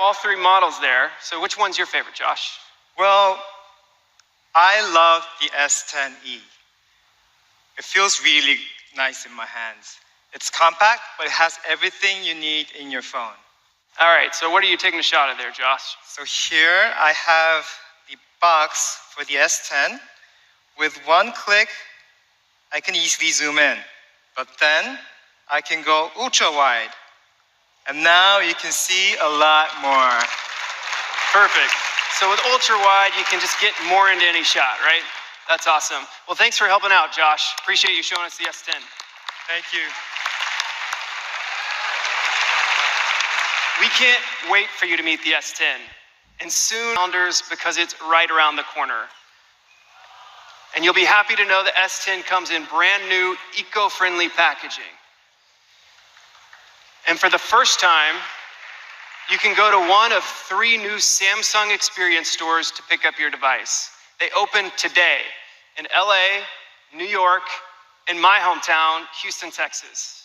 all three models there. So which one's your favorite, Josh? Well, I love the S10e. It feels really nice in my hands. It's compact, but it has everything you need in your phone. All right, so what are you taking a shot of there, Josh? So here I have the box for the S10. With one click, I can easily zoom in. But then I can go ultra wide. And now you can see a lot more. Perfect. So with ultra wide, you can just get more into any shot, right? That's awesome. Well, thanks for helping out, Josh. Appreciate you showing us the S10. Thank you. We can't wait for you to meet the S10. And soon, because it's right around the corner. And you'll be happy to know the S10 comes in brand new, eco-friendly packaging. And for the first time, you can go to one of 3 new Samsung Experience stores to pick up your device. They open today in LA, New York, and my hometown, Houston, Texas.